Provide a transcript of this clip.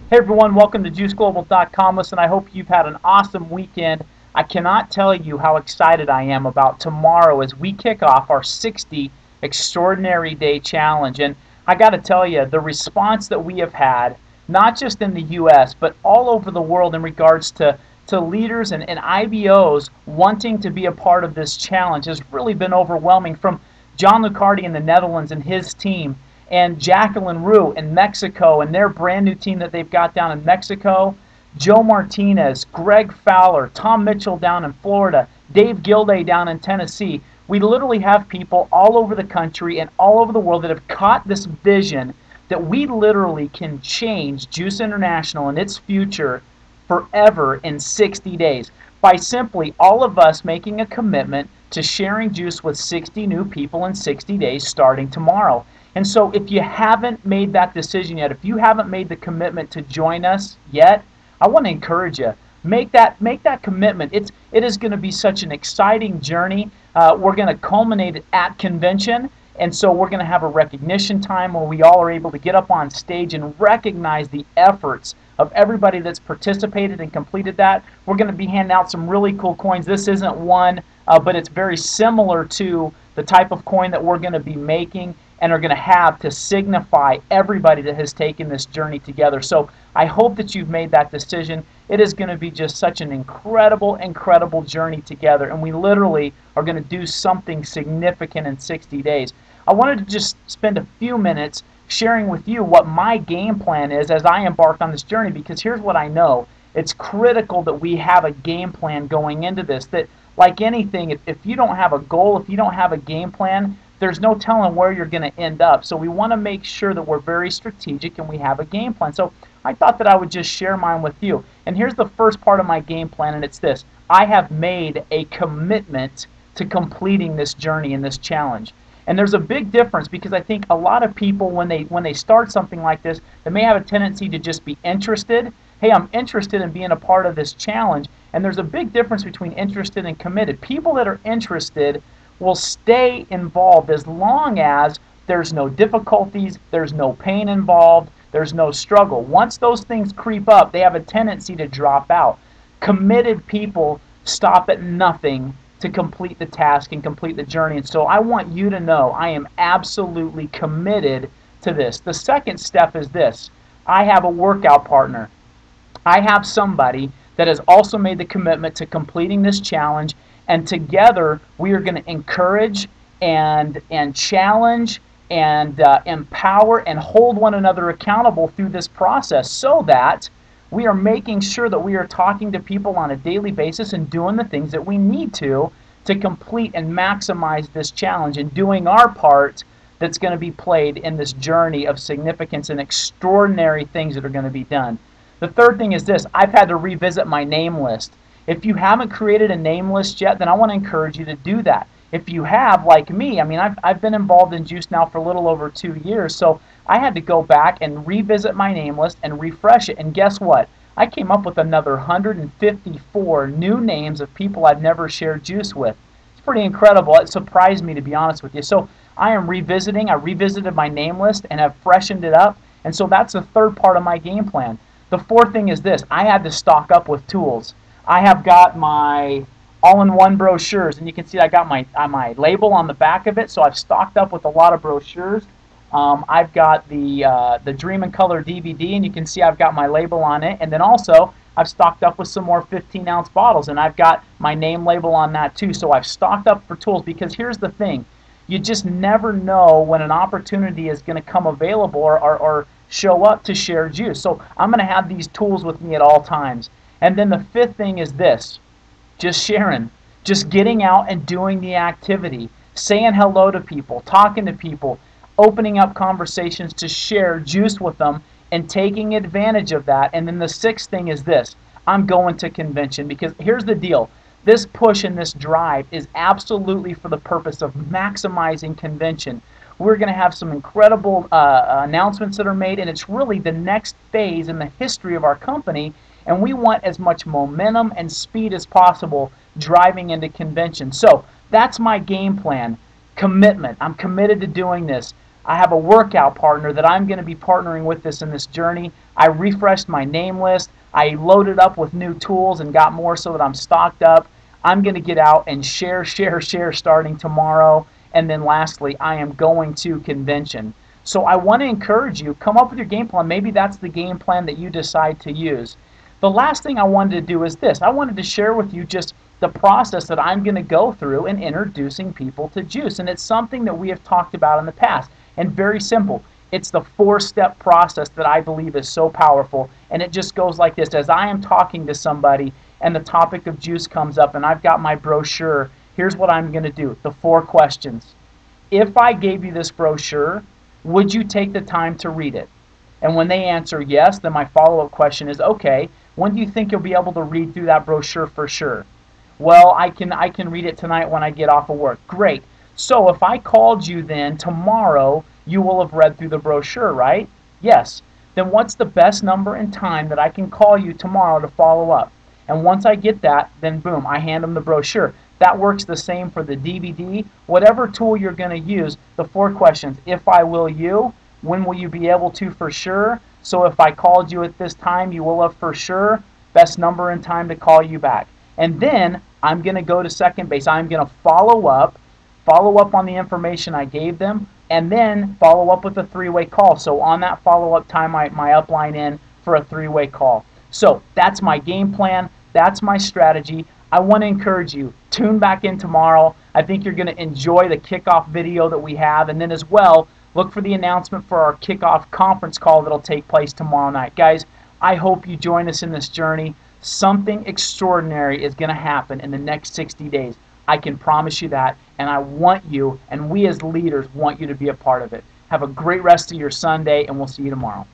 Hey everyone, welcome to JGlobal.com. Listen, I hope you've had an awesome weekend. I cannot tell you how excited I am about tomorrow as we kick off our 60 Extraordinary Day Challenge. And I got to tell you, the response that we have had, not just in the U.S., but all over the world in regards to leaders and IBOs wanting to be a part of this challenge has really been overwhelming. From John Lucardi in the Netherlands and his team, and Jacqueline Rue in Mexico and their brand new team that they've got down in Mexico, Joe Martinez, Greg Fowler, Tom Mitchell down in Florida, Dave Gilday down in Tennessee. We literally have people all over the country and all over the world that have caught this vision that we literally can change Juice International and its future forever in 60 days by simply all of us making a commitment to sharing juice with 60 new people in 60 days starting tomorrow. And so if you haven't made that decision yet, if you haven't made the commitment to join us yet, I want to encourage you. Make that commitment. It is going to be such an exciting journey. We're going to culminate it at convention, and so we're going to have a recognition time where we all are able to get up on stage and recognize the efforts of everybody that's participated and completed that. We're going to be handing out some really cool coins. This isn't one, but it's very similar to the type of coin that we're going to be making and are going to have to signify everybody that has taken this journey together. So I hope that you've made that decision. It is going to be just such an incredible journey together, and we literally are going to do something significant in 60 days. I wanted to just spend a few minutes sharing with you what my game plan is as I embark on this journey, because here's what I know. It's critical that we have a game plan going into this, that like anything, if you don't have a goal, if you don't have a game plan, there's no telling where you're going to end up. So we want to make sure that we're very strategic and we have a game plan. So I thought that I would just share mine with you. And here's the first part of my game plan, and it's this. I have made a commitment to completing this journey and this challenge. And there's a big difference, because I think a lot of people, when they start something like this, they may have a tendency to just be interested. Hey, I'm interested in being a part of this challenge. And there's a big difference between interested and committed. People that are interested will stay involved as long as there's no difficulties, there's no pain involved, there's no struggle. Once those things creep up, they have a tendency to drop out. Committed people stop at nothing to complete the task and complete the journey. And so I want you to know I am absolutely committed to this. The second step is this. I have a workout partner. I have somebody that has also made the commitment to completing this challenge, and together we are going to encourage and challenge and empower and hold one another accountable through this process, so that we are making sure that we are talking to people on a daily basis and doing the things that we need to complete and maximize this challenge, and doing our part that's going to be played in this journey of significance and extraordinary things that are going to be done. The third thing is this. I've had to revisit my name list. If you haven't created a name list yet, then I want to encourage you to do that. If you have, like me, I mean, I've been involved in Juice now for a little over 2 years, so I had to go back and revisit my name list and refresh it. And guess what? I came up with another 154 new names of people I've never shared juice with. It's pretty incredible. It surprised me, to be honest with you. So I revisited my name list and have freshened it up. And so that's the third part of my game plan. The fourth thing is this. I had to stock up with tools. I have got my all-in-one brochures, and you can see I got my label on the back of it, so I've stocked up with a lot of brochures. I've got the Dream in Color DVD, and you can see I've got my label on it, and then also I've stocked up with some more 15-ounce bottles, and I've got my name label on that too. So I've stocked up for tools, because here's the thing. You just never know when an opportunity is going to come available or show up to share juice. So I'm going to have these tools with me at all times. And then the fifth thing is this. Just sharing. Just getting out and doing the activity. Saying hello to people. Talking to people. Opening up conversations to share juice with them and taking advantage of that. And then the sixth thing is this. I'm going to convention, because here's the deal. This push and this drive is absolutely for the purpose of maximizing convention. We're going to have some incredible announcements that are made, and it's really the next phase in the history of our company, and we want as much momentum and speed as possible driving into convention. So that's my game plan. Commitment. I'm committed to doing this. I have a workout partner that I'm going to be partnering with this in this journey. I refreshed my name list. I loaded up with new tools and got more so that I'm stocked up. I'm going to get out and share starting tomorrow. And then lastly, I am going to convention. So I want to encourage you, come up with your game plan. Maybe that's the game plan that you decide to use. The last thing I wanted to do is this. I wanted to share with you just the process that I'm going to go through in introducing people to juice. And it's something that we have talked about in the past. And very simple. It's the 4-step process that I believe is so powerful. And it just goes like this. As I am talking to somebody and the topic of juice comes up and I've got my brochure, here's what I'm going to do. The 4 questions. If I gave you this brochure, would you take the time to read it? And when they answer yes, then my follow-up question is, okay, when do you think you'll be able to read through that brochure for sure? Well, I can read it tonight when I get off of work. Great. So if I called you then tomorrow, you will have read through the brochure, right? Yes. Then what's the best number and time that I can call you tomorrow to follow up? And once I get that, then boom, I hand them the brochure. That works the same for the DVD. Whatever tool you're going to use, the 4 questions. If I will you, when will you be able to for sure? So if I called you at this time, you will have for sure. Best number and time to call you back. And then I'm going to go to second base. I'm going to follow up on the information I gave them, and then follow up with a 3-way call. So on that follow-up time, my upline in for a 3-way call. So that's my game plan. That's my strategy. I want to encourage you, tune back in tomorrow. I think you're going to enjoy the kickoff video that we have, and then as well, look for the announcement for our kickoff conference call that'll take place tomorrow night. Guys, I hope you join us in this journey. Something extraordinary is going to happen in the next 60 days. I can promise you that, and I want you, and we as leaders want you to be a part of it. Have a great rest of your Sunday, and we'll see you tomorrow.